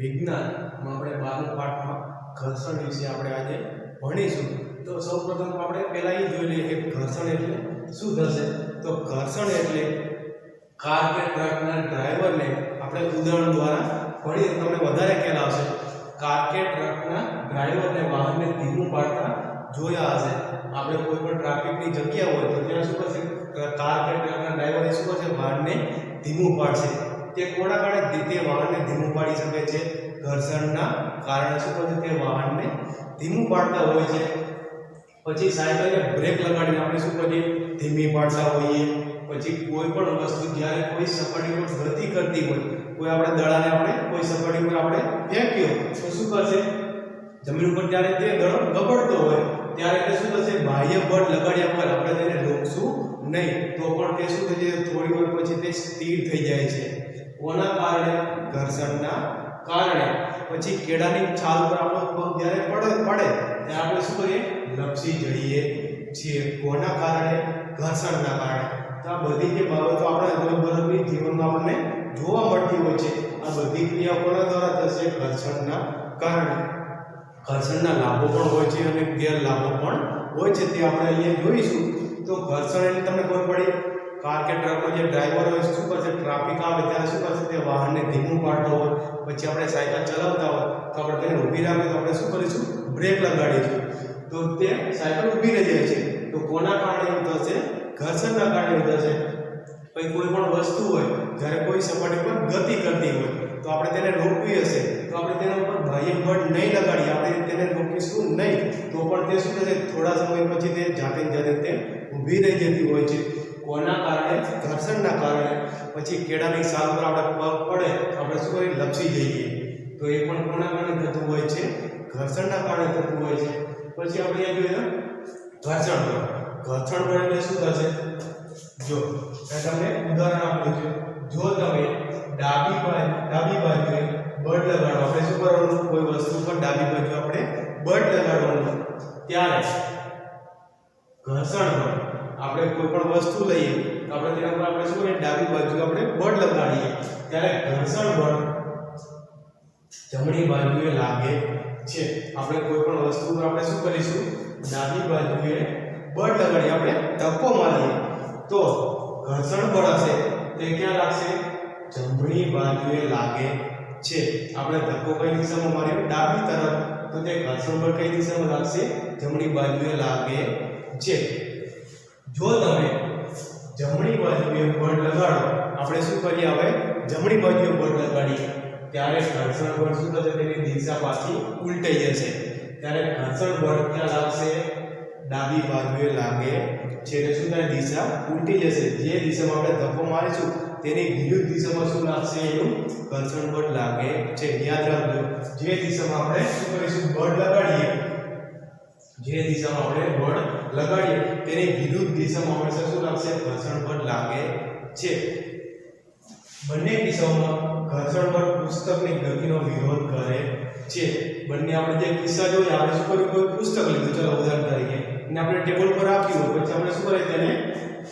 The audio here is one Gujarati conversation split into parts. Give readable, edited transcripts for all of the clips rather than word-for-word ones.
વિજ્ઞાનમાં આપણે 12મા પાઠમાં ઘર્ષણ વિશે આપણે આજે ભણીશું। તો સૌપ્રથમ આપણે પહેલા એ જોઈ લઈએ કે ઘર્ષણ એટલે શું થશે। તો ઘર્ષણ એટલે કાર કે ટ્રકના ડ્રાઈવરને આપણે ઉદાહરણ દ્વારા ભણીએ તમને વધારે ખ્યાલ આવશે। કાર કે ટ્રકના ડ્રાઈવરને વાહનને ધીમું પાડતા જોયા હશે। આપણે કોઈ પણ ટ્રાફિકની જગ્યા હોય તો ત્યાં શું કરશે, કાર કે ટ્રકના ડ્રાઈવર શું કરશે, વાહનને ધીમું પાડશે। તે કોના કારણે તે વાહનને ધીમું પાડી શકે છે? ઘર્ષણના કારણે શું કરે છે, તે વાહનને ધીમું પાડતા હોય છે। પછી સાયકલને બ્રેક લગાડીને આપણે શું કરીએ, ધીમી પાડતા હોઈએ। પછી કોઈ પણ વસ્તુ જ્યારે કોઈ સપાટી પર ગતિ કરતી હોય, કોઈ આપણે દડાને આપણે કોઈ સપાટી પર આપણે ફેંક્યો તો શું કરશે, જમીન ઉપર જ્યારે તે દડો ગબડતો હોય ત્યારે તે શું થશે, બાહ્ય બળ લગાડ્યા પર આપણે તેને રોકશું નહીં તો પણ તે શું થશે, થોડી વાર પછી તે સ્થિર થઈ જાય છે। કોના કારણે? ઘર્ષણના કારણે। પછી કેળાની છાલ પર આપણો પગ જ્યારે પડે ત્યારે આપણે શું કરીએ, લપસી જઈએ છીએ। કોના કારણે? ઘર્ષણના કારણે। તો આ બધી જે બાબતો આપણા રોજબરોજની જીવનમાં આપણને જોવા મળતી હોય છે, આ બધી ક્રિયાઓ કોના દ્વારા થશે? ઘર્ષણના કારણે। ઘર્ષણના લાભો પણ હોય છે અને ગેરલાભો પણ હોય છે, તે આપણે અહીંયા જોઈશું। તો ઘર્ષણ એટલે તમને ખબર પડી, કાર કે ટ્રકનો જે ડ્રાઈવર હોય શું કરશે, ટ્રાફિક આવે ત્યારે શું કરશે, તે વાહનને ધીમું પાડતો હોય। પછી આપણે સાયકલ ચલાવતા હોય તો આપણે તેને ઊભી રાખીએ તો આપણે શું કરીશું, બ્રેક લગાડીશું તો તે સાયકલ ઊભી રહી જાય છે। તો કોના કારણે એવું થશે? ઘર્ષણના કારણે એવું થશે। પછી કોઈ પણ વસ્તુ હોય જ્યારે કોઈ સપાટી પર ગતિ કરતી હોય તો આપણે તેને રોકવી હશે તો આપણે તેના ઉપર બાહ્ય બળ નહીં લગાડીએ, આપણે તેને રોકીશું નહીં તો પણ તે શું થશે, થોડા સમય પછી તે જાતે તે ઊભી રહી જતી હોય છે। કોના કારણે? ઘર્ષણના કારણે। પછી કેળાની છાલ પર આપણે પગ પડે આપણે શું કરીએ, લપસી જઈએ તો એ પણ કોના કારણે થતું હોય છે? ઘર્ષણના કારણે થતું હોય છે। પછી આપણે અહીંયા જોઈએ ઘર્ષણ બળ। ઘર્ષણ બળ એટલે શું થશે, જો તમને ઉદાહરણ આપ્યું છે, જો તમે ડાબી બાજુએ બળ લગાડો, આપણે શું કરવાનું, કોઈ વસ્તુ પર ડાબી બાજુ આપણે બળ લગાડવાનું ત્યારે ઘર્ષણ બળ, આપણે કોઈ પણ વસ્તુ લઈએ તો આપણે તેના પર આપણે શું કરીએ, ડાબી બાજુ આપણે બળ લગાડીએ ત્યારે ઘર્ષણ બળ જમણી બાજુએ લાગે છે। આપણે કોઈ પણ વસ્તુ પર આપણે શું કરીશું, ડાબી બાજુએ બળ લગાડીએ, આપણે ધક્કો મારીએ તો ઘર્ષણ બળ હશે તે ક્યાં લાગશે, જમણી બાજુએ લાગે છે। આપણે ધક્કો કઈ દિશામાં મારીએ, ડાબી તરફ, તો તે ઘર્ષણ બળ કઈ દિશામાં લાગશે, જમણી બાજુએ લાગે છે। જો તમે જમણી બાજુએ બળ લગાડો, આપણે શું કરીએ, હવે જમણી બાજુએ બળ લગાડીએ ત્યારે ઘર્ષણ બળ શું થશે, તેની દિશા પાછી ઉલટાઈ જશે ત્યારે ઘર્ષણ બળ ક્યાં લાગશે, ડાબી બાજુએ લાગે છે। એટલે શું થાય, દિશા ઉલટી જશે। જે દિશામાં આપણે ધક્કો મારીશું તેની વિરુદ્ધ દિશામાં શું લાગશે, એનું ઘર્ષણ બળ લાગે છે। યાદ રાખજો, જે દિશામાં આપણે શું કરીશું, બળ લગાડીએ, જે દિશામાં આપણે બળ લગાડીએ તેની વિરુદ્ધ દિશામાં હંમેશા શું લાગશે, ઘર્ષણ બળ લાગે છે। બંને દિશાઓમાં ઘર્ષણ બળ પુસ્તકની ગતિનો વિરોધ કરે છે। બંને આપણે જે કિસ્સા જોયા, આપણે શું કર્યું, કોઈ પુસ્તક લીધું, ચલો ઉદાહરણ તરીકે, અને આપણે ટેબલ પર રાખ્યું, પછી આપણે શું કરીએ, તેને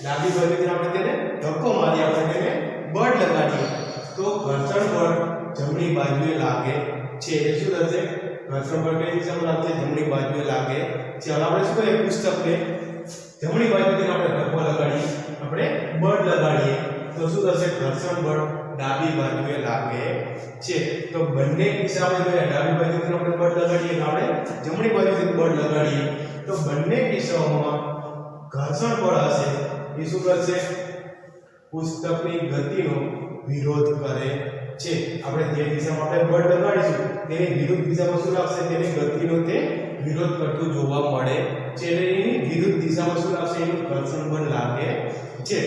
ડાબી બાજુથી આપણે તેને ધક્કો મારીએ, આપણે તેને બળ લગાડીએ તો ઘર્ષણ બળ જમણી બાજુએ લાગે છે। એટલે શું થશે, ઘર્ષણ બળ કઈ દિશામાં લાગશે, જમણી બાજુએ લાગે છે। હવે આપણે શું કરીએ, પુસ્તકને જમણી બાજુથી આપણે ધક્કો લગાડીએ, આપણે બળ લગાડીએ તો શું થશે, ઘર્ષણ બળ ડાબી બાજુએ લાગે છે। તો બંને કિસ્સા આપણે જોયા, ડાબી બાજુથી આપણે બળ લગાડીએ, આપણે જમણી બાજુથી બળ લગાડીએ તો બંને કિસ્સાઓમાં ઘર્ષણ બળ હશે એ શું કરશે, પુસ્તકની ગતિનો વિરોધ કરે છે। આપણે જે દિશામાં આપણે બળ લગાડીશું તેની વિરુદ્ધ દિશામાં શું લાગશે, તેની ગતિનો તે વિરોધ કરતું જોવા મળે છે। એની વિરુદ્ધ દિશામાં શું લાગશે, એનું ઘર્ષણ બળ લાગે છે।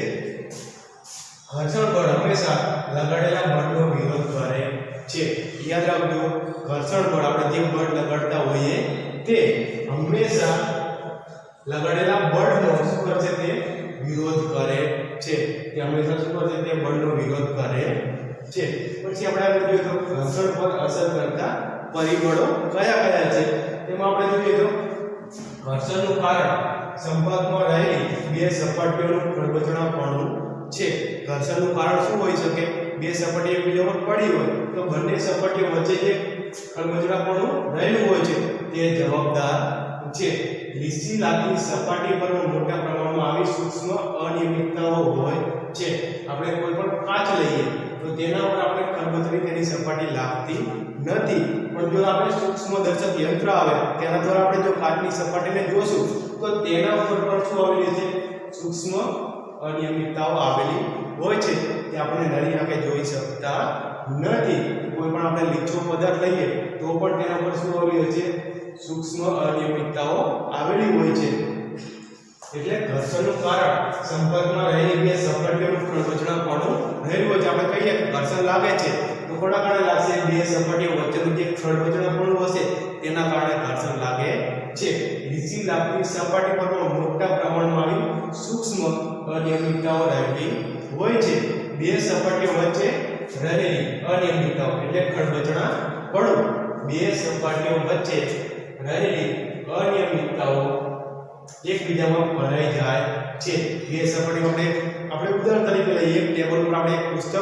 ઘર્ષણ બળ હંમેશા લગાડેલા બળનો વિરોધ કરે છે। યાદ રાખજો, ઘર્ષણ બળ આપણે જે બળ લગાડતા હોઈએ તે હંમેશા લગાડેલા બળનો શું કરશે, તે વિરોધ કરે છે। તે હંમેશા શું કરશે, તે બળનો વિરોધ કરે છે। પછી આપણે જોઈએ તો ઘર્ષણ પર અસર કરતા પરિબળો કયા કયા છે, તેમાં આપણે જોઈએ તો ઘર્ષણનું કારણ સંપર્કમાં રહેલી બે સપાટીઓનું પ્રબળતાપણું છે। ઘર્ષણનું કારણ શું હોઈ શકે, બે સપાટી એકબીજા પર પડી હોય તો બંને સપાટીઓ વચ્ચે જે ખરબચડાપણું રહેલું હોય છે તે જવાબદાર છે. લીસી લાગતી સપાટી પર મોટા પ્રમાણમાં આવી સૂક્ષ્મ અનિયમિતતાઓ હોય છે. આપણે કોઈ પણ કાચ લઈએ તો તેના પર આપણે ખરબચડી તેની સપાટી લાગતી નથી, પણ જો આપણે સૂક્ષ્મદર્શક યંત્ર આવે તેના દ્વારા આપણે જો કાચની સપાટીને જોશું તો તેના ઉપર પણ શું આવેલી છે? સૂક્ષ્મ અનિયમિતતાઓ આવેલી હોય છે, તે આપણે નરી આંખે જોઈ શકતા નથી. કોઈ પણ આપણે લીચો પદાર્થ લઈએ તો પણ તેના પર શું આવેલી હોય છે? સૂક્ષ્મ અનિયમિતતાઓ આવેલી હોય છે. એટલે ઘર્ષણનું કારણ સંપર્કમાં રહેલી બે સપાટીઓનું ખરબચડાપણું રહેલું હોય છે. આપણે કહીએ કે ઘર્ષણ લાગે છે તો કોના કારણે લાગશે? બે સપાટીઓ વચ્ચેનું જે ખરબચડાપણું હશે તેના કારણે ઘર્ષણ લાગે છે. લીસી લાગતી સપાટી પર મોટા પ્રમાણમાં આવી સૂક્ષ્મ અનિયમિતતાઓ રહેલી હોય છે. બે સપાટીઓ વચ્ચે રહેલી અનિયમિતતાઓ એટલે ખરબચડાપણું. બે સપાટીઓ વચ્ચે રહેલી અનિયમિતતાઓ એકબીજામાં ભરાઈ જાય છે. બે સપાટીઓ આપણે ઉદાહરણ તરીકે લઈએ, એક ટેબલ પર આપણે એક પુસ્તક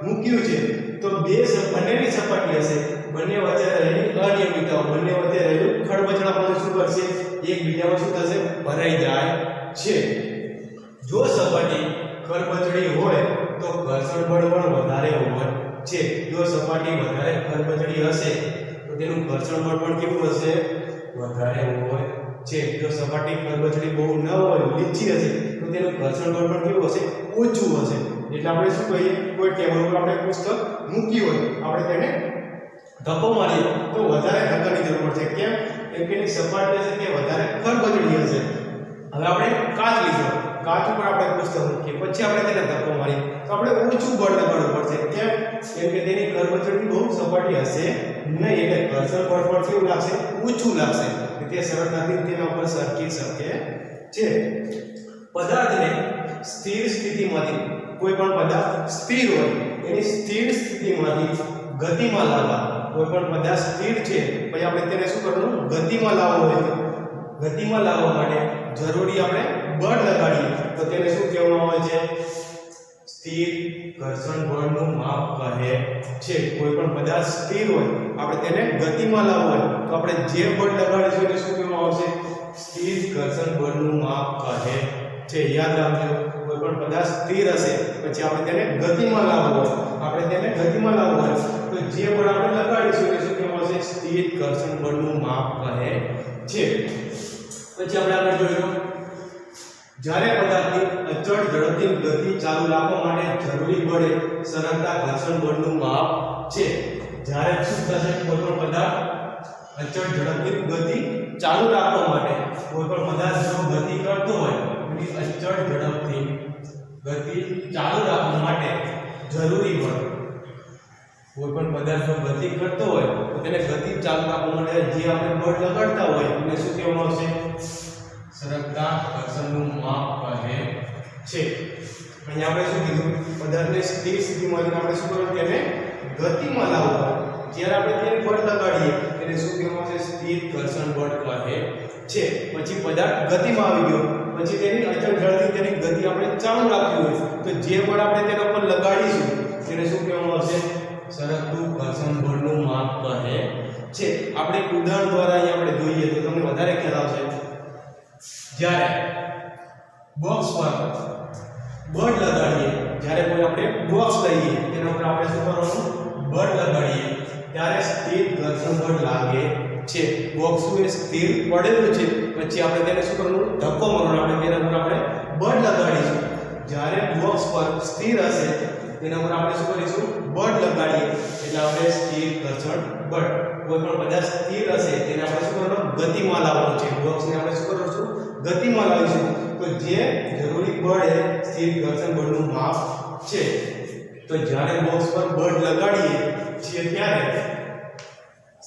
મૂક્યું છે તો બંનેની સપાટી હશે, બંને વચ્ચે રહેલી અનિયમિતતાઓ, બંને વચ્ચે રહેલું ખરબચડાપણું શું કરશે? એકબીજામાં શું થશે? ભરાઈ જાય છે. જો સપાટી ખરબચડી હોય તો ઘર્ષણ બળ પણ વધારે હોય છે. જો સપાટી વધારે ખરબચડી હશે તો તેનું ઘર્ષણ બળ પણ કેવું હશે? વધારે હોય છે. જો સપાટી ખરબચડી બહુ ન હોય, લીચી હશે તો તેનું ઘર્ષણ બળ પણ કેવું હશે? ઓછું હશે. એટલે આપણે શું કહીએ? કોઈ ટેબલ પર આપણે પુસ્તક મૂકી હોય, આપણે તેને ધક્કો મારીએ તો વધારે ધક્કાની જરૂર પડશે. કેમ? કેમ કે એની સપાટી હશે તે વધારે ખરબચડી હશે. હવે આપણે કાચ લીધો, કાચ ઉપર આપણે પુસ્તક મૂકીએ, પછી આપણે તેને ધક્કો મારીએ તો આપણે ઓછું બળ લગાડવું પડશે. કેમ? કેમ કે તેની ખરબચડી બહુ સપાટી હશે નહીં, એટલે ઘર્ષણ બળ પણ કેવું લાગશે? ઓછું લાગશે. તે સરળતાથી તેના ઉપર સરકી શકે છે. પદાર્થને સ્થિર સ્થિતિમાંથી, કોઈ પણ પદાર્થ સ્થિર હોય એની સ્થિર સ્થિતિમાંથી ગતિમાં લાવવા, કોઈ પણ પદાર્થ સ્થિર છે પછી આપણે તેને શું કરવાનું? ગતિમાં લાવવો હોય તો ગતિમાં લાવવા માટે જરૂરી આપણે બળ લગાડીએ તો તેને શું કહેવામાં આવે છે? સ્થિર ઘર્ષણ બળનું માપ કહે છે. કોઈ પણ પદાર્થ સ્થિર હોય આપણે તેને ગતિમાં લાવવો હોય તો આપણે જે બળ લગાડીશું તે શું કહેવામાં આવશે? સ્થિર ઘર્ષણ બળનું માપ કહે છે. યાદ રાખજો, કોઈ પણ પદાર્થ સ્થિર હશે પછી આપણે તેને ગતિમાં લાવવો હોય, આપણે તેને ગતિમાં લાવવો હોય તો જે બળ આપણે લગાડીશું તે શું કહેવામાં આવશે? સ્થિર ઘર્ષણ બળનું માપ કહે છે. પછી આપણે આગળ જોઈશું, જ્યારે પદાર્થની અચળ ઝડપથી ગતિ ચાલુ રાખવા માટે જરૂરી બળ એ સરળતા ઘર્ષણ બળનું માપ છે. જ્યારે શું થશે? કોઈ પણ પદાર્થ અચળ ઝડપથી ગતિ ચાલુ રાખવા માટે, કોઈ પણ પદાર્થ જો ગતિ કરતો હોય એની અચળ ઝડપથી ગતિ ચાલુ રાખવા માટે જરૂરી બળ, કોઈ પણ પદાર્થ જો ગતિ કરતો હોય તો તેને ગતિ ચાલુ રાખવા માટે જે આપણે બળ લગાડતા હોય એને શું કહેવામાં આવશે? સરળતા ઘર્ષણનું માપ કહે છે. અહીંયા આપણે શું કીધું? પદાર્થને સ્થિર સ્થિતિમાંથી આપણે શું કરવાનું? તેને ગતિમાં લાવવું. જ્યારે આપણે તેને બળ લગાડીએ તેને શું કહેવામાં આવશે? સ્થિર ઘર્ષણ બળ કહે છે. પછી પદાર્થ ગતિમાં આવી ગયો પછી તેની અચળ ઝડપથી તેની ગતિ આપણે ચાલુ રાખવી હોય તો જે બળ આપણે તેના પર લગાડીશું તેને શું કહેવામાં આવશે? સરળતું ઘર્ષણ બળનું માપ કહે છે. આપણે ઉદાહરણ દ્વારા અહીંયા આપણે જોઈએ તો તમને વધારે ખ્યાલ આવશે. જ્યારે બોક્સ પર બળ લગાડીએ, જ્યારે કોઈ આપણે બોક્સ લઈએ તેના પર આપણે શું કરવાનું? બળ લગાડીએ ત્યારે સ્થિર ઘર્ષણ બળ લાગે છે. બોક્સ એ સ્થિર પડેલું છે પછી આપણે તેને શું કરવાનું? ધક્કો મારવાનો. આપણે તેના પર આપણે બળ લગાડીશું. જ્યારે બોક્સ પર સ્થિર હશે તેના પર આપણે શું કરીશું? બળ લગાડીએ એટલે આપણે સ્થિર ઘર્ષણ બળ. કોઈ પણ પદાર્થ સ્થિર હશે તેને આપણે શું કરવાનું? ગતિમાં લાવવાનું છે. બોક્સને આપણે શું કરશું? ગતિમાં લાવીશું તો જે જરૂરી બળ એ સ્થિર ઘર્ષણ બળનું માપ છે. તો જ્યારે બોક્સ પર બળ લગાડીએ છીએ ત્યારે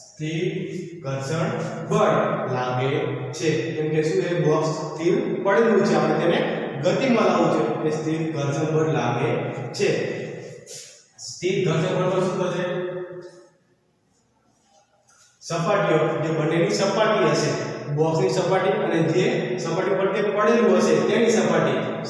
સ્થિર ઘર્ષણ બળ લાગે છે. કેમ કે શું? એ બોક્સ સ્થિર પડેલું છે, આપણે તેને ગતિમાં લાવવું છે એટલે સ્થિર ઘર્ષણ બળ લાગે છે. સ્થિર ઘર્ષણ બળ શું થશે? સપાટીઓ જે બંનેની સપાટી હશે, બોક્સની સપાટી અને જે સપાટી પર તે પડેલું હશે તેની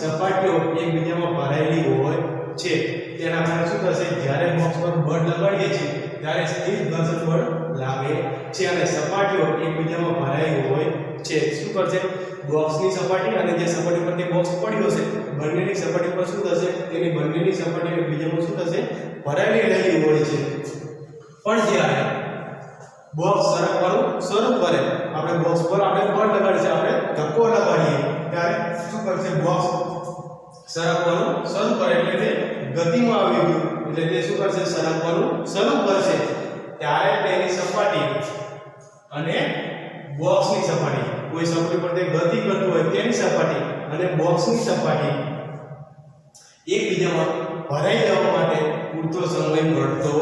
સપાટીઓ એકબીજામાં ભરાયેલી હોય છે તેના કારણે શું થશે જ્યારે બોક્સ પર બળ લગાડીએ છીએ ત્યારે સ્થિર ઘર્ષણ બળ લાગે છે અને સપાટીઓ એકબીજામાં ભરાઈ હોય છે શું કરશે બોક્સની સપાટી અને જે સપાટી પર તે બોક્સ પડ્યો છે બંનેની સપાટી પર શું થશે તેની બંનેની સપાટીઓ એકબીજામાં શું થશે ભરાયેલી રહેલી હોય છે પણ જ્યારે બોક્સ સરકવાનું શરૂ કરે આપણે બોક્સ પર આપણે બળ લગાડીએ આપણે ધક્કો લગાડીએ ત્યારે શું કરશે બોક્સ સરકવાનું શરૂ કરે એટલે તે ગતિમાં આવી ગયું એટલે તે શું કરશે સરકવાનું શરૂ કરશે ત્યારે તેની સપાટી અને બોક્સની સપાટી કોઈ સપાટી પર તે ગતિ કરતું હોય તેની સપાટી અને બોક્સની સપાટી એકબીજામાં ભરાઈ જવા માટે પૂરતો સમય મળતો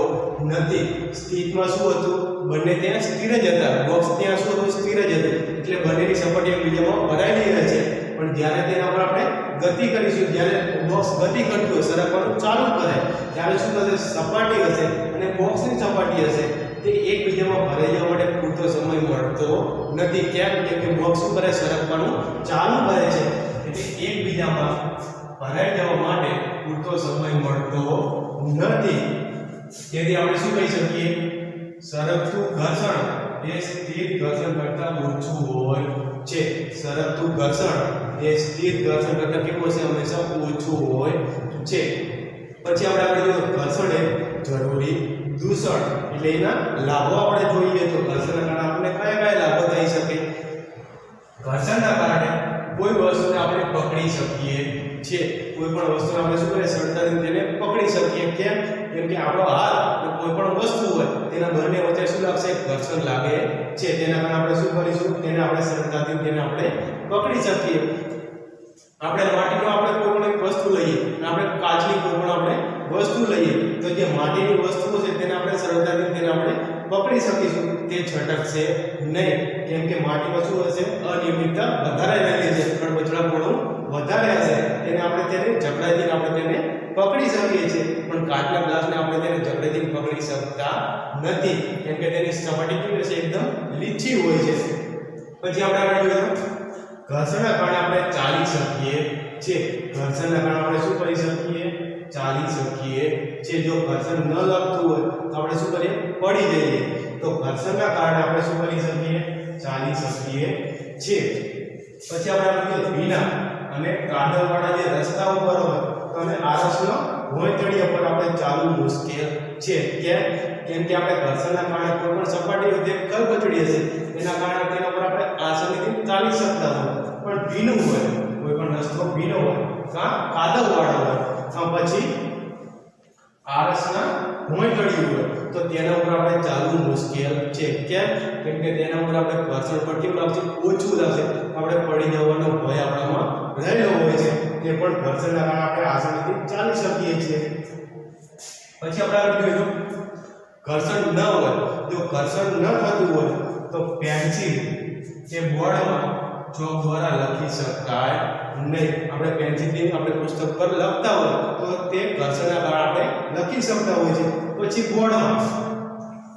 નથી સ્થિતિમાં શું હતું બંને ત્યાં સ્થિર જ હતા બોક્સ ત્યાં શું હતું સ્થિર જ હતું એટલે બંનેની સપાટી એકબીજામાં ભરાયેલી રહે છે પણ જ્યારે તેના પર આપણે ગતિ કરીશું જ્યારે બોક્સ ગતિ કરતું હોય સરકવાનું ચાલુ કરે ત્યારે શું થશે સપાટી હશે અને બોક્સની સપાટી હશે તે એકબીજામાં ભરાઈ જવા માટે પૂરતો સમય મળતો નથી કેમ કે બોક્સ શું કરે સરકવાનું ચાલુ કરે છે એટલે એકબીજામાં ભરાઈ જવા માટે પૂરતો સમય મળતો નથી તેથી આપણે શું કહી શકીએ સરકતું ઘર્ષણ એ સ્થિર ઘર્ષણ કરતાં ઓછું હોય છે સરકતું ઘર્ષણ એ સ્થિર ઘર્ષણ કરતાં કેવું હશે હંમેશા ઓછું હોય છે પછી આપણે જોઈએ ઘર્ષણ એ જરૂરી દૂષણ એટલે એના લાભો આપણે જોઈએ તો ઘર્ષણના કારણે આપણને કયા કયા લાભો થઈ શકે ઘર્ષણના કારણે કોઈ વસ્તુને આપણે પકડી શકીએ છીએ કોઈ પણ વસ્તુને આપણે શું કરીએ સરળતાથી તેને પકડી શકીએ કેમ કે આપણો હાથ કોઈ પણ વસ્તુ હોય તેના બંને વચ્ચે શું લાગશે ઘર્ષણ લાગે છે તેના કારણે આપણે શું કરીશું તેને આપણે સરળતાથી તેને આપણે પકડી શકીએ આપણે માટીનો આપણે કોઈ પણ એક વસ્તુ લઈએ અને આપણે કાચની કોઈ પણ આપણે વસ્તુ લઈએ તો જે માટીની વસ્તુઓ છે તેને આપણે સરળતાથી તેને આપણે પકડી શકીશું તે છટકશે નહીં કેમ કે માટીમાં શું હશે અનિયમિતતા વધારે રહેલી છે ખરબચડાપણું વધારે હશે તેને આપણે તેને જકડાઈથી આપણે તેને પકડી શકીએ છીએ પણ કાચના ગ્લાસને આપણે તેને જકડાઈથી પકડી શકતા નથી કેમ કે તેની સપાટી કેવી છે એકદમ લીચી હોય છે પછી આપણે આગળ જોઈએ ઘર્ષણના કારણે આપણે ચાલી શકીએ છીએ ઘર્ષણના કારણે આપણે શું કરી શકીએ ચાલી શકીએ છીએ જો ઘર્ષણ ન લાગતું હોય તો આપણે શું કરીએ પડી જઈએ તો ઘર્ષણના કારણે આપણે શું કરી શકીએ ચાલી શકીએ છીએ પછી આપણે ભીના અને કાદવવાળા જે રસ્તાઓ પર હોય તો અને આરસનો ભોંયતળિયા પર આપણે ચાલવું મુશ્કેલ છે કેમ કે આપણે ઘર્ષણના કારણે કોઈ પણ સપાટી હોય તે ખરબચડી હશે એના કારણે તેના પર આપણે આસાનીથી ચાલી શકતા હોય પણ ભીનું હોય કોઈ પણ રસ્તો ભીનો હોય કાદવવાળો હોય પછી આરસના ભોંયતળિયું હોય તો તેના ઉપર આપણે ચાલવું મુશ્કેલ છે કેમ કે તેના ઉપર આપણે ઘર્ષણ પર કેવું લાગશે ઓછું લાગશે આપણે પડી જવાનો ભય આપણામાં રહેલો હોય છે તે પણ ઘર્ષણના કારણે આપણે આસાનીથી ચાલી શકીએ છીએ પછી આપણે જોઈએ ઘર્ષણ ન હોય જો ઘર્ષણ ન થતું હોય તો પેન્સિલ કે બોર્ડમાં ચોક દ્વારા લખી શકાય નહીં આપણે પેન્સિલથી આપણે પુસ્તક પર લખતા હોય તો તે ઘર્ષણના કારણે આપણે લખી શકતા હોય છે પછી બોર્ડમાં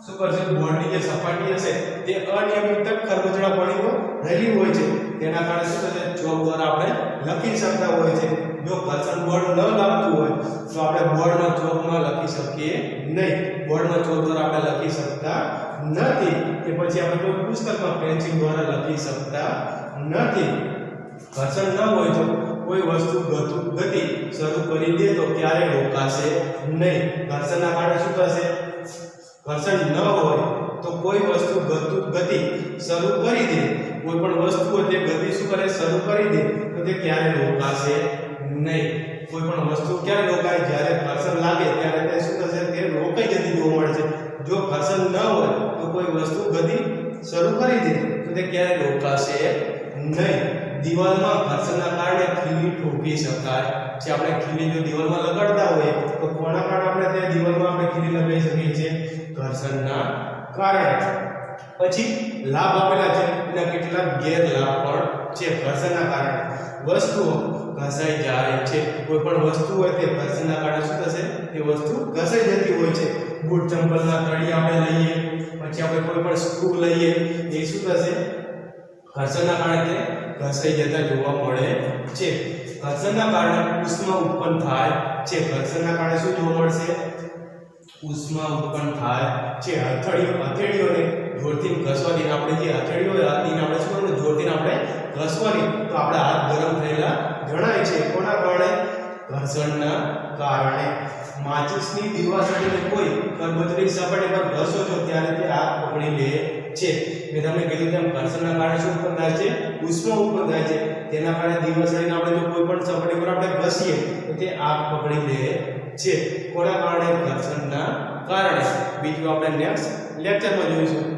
શું કરશે બોર્ડની જે સપાટી હશે તે અનિયમિત ખરબચડાપણી રહેલી હોય છે તેના કારણે શું થશે ચોક દ્વારા આપણે લખી શકતા હોય છે જો ઘર્ષણ બોર્ડ ન લાગતું હોય તો આપણે બોર્ડના ચોકમાં લખી શકીએ નહીં બોર્ડના ચોક દ્વારા આપણે લખી શકતા નથી કે પછી આપણે કોઈ પુસ્તકમાં પેન્સિલ દ્વારા લખી શકતા નથી ઘર્ષણ ન હોય તો કોઈ વસ્તુ ગતિ શરૂ કરી દે તો ક્યારે રોકાશે નહીં ઘર્ષણના કારણે શું થશે ઘર્ષણ ન હોય તો કોઈ વસ્તુ ગતિ શરૂ કરી દે કોઈ પણ વસ્તુ હોય તે ગતિ શું કરે શરૂ કરી દે તો તે ક્યારે રોકાશે નહીં કોઈ પણ વસ્તુ ક્યારે રોકાય જ્યારે ઘર્ષણ લાગે ત્યારે તે શું થશે તે રોકાઈ જતી જોવા મળે છે જો ઘર્ષણ ન હોય તો કોઈ વસ્તુ ગતિ શરૂ કરી દે તો તે ક્યારે રોકાશે નહીં દીવાલમાં ઘર્ષણના કારણે ખીલી ઠોકી શકાય છે આપણે ખીલી જો દીવાલમાં લગાડતા હોઈએ તો કોના કારણે આપણે તે દીવાલમાં આપણે ખીલી લગાવી શકીએ છીએ ઘર્ષણના કારણે પછી લાભ આપેલા છે એના કેટલાક ગેરલાભ પણ છે ઘર્ષણના કારણે વસ્તુઓ ઘસાઈ જાય છે કોઈ પણ વસ્તુ હોય તે ઘર્ષણના કારણે શું થશે તે વસ્તુ ઘસાઈ જતી હોય છે બૂટ ચંપલના તળિયે આપણે લઈએ પછી આપણે કોઈ પણ સ્ક્રૂ લઈએ એ શું થશે ઘર્ષણના કારણે તે ઘસાઈ જતા જોવા મળે છે. ઘર્ષણના કારણે ઉષ્મા ઉત્પન્ન થાય છે. ઘર્ષણના કારણે શું જોવા મળશે? ઉષ્મા ઉત્પન્ન થાય છે. હથેળીઓને જોરથી ઘસવાથી આપણે જે હથેળીઓ હતી આપણે શું કરવાનું? જોરથી આપણે ઘસવાની તો આપણા હાથ ગરમ થયેલા જણાય છે. કોના કારણે? ઘર્ષણના કારણે. માચિસની દીવાસળીને કોઈ ખરબચડી સપાટી પર ઘસો છો ત્યારે તે આગ પકડી લે છે. મેં તમને કીધું તેમ ઘર્ષણના કારણે શું ઉત્પન્ન થાય છે? ઉષ્મા ઉત્પન્ન થાય છે. તેના કારણે દીવાસળીને આપણે જો કોઈ પણ સપાટી પર આપણે ઘસીએ તો તે આગ પકડી લે છે. કોના કારણે? ઘર્ષણના કારણે. બીજું આપણે નેક્સ્ટ લેક્ચરમાં જોઈશું.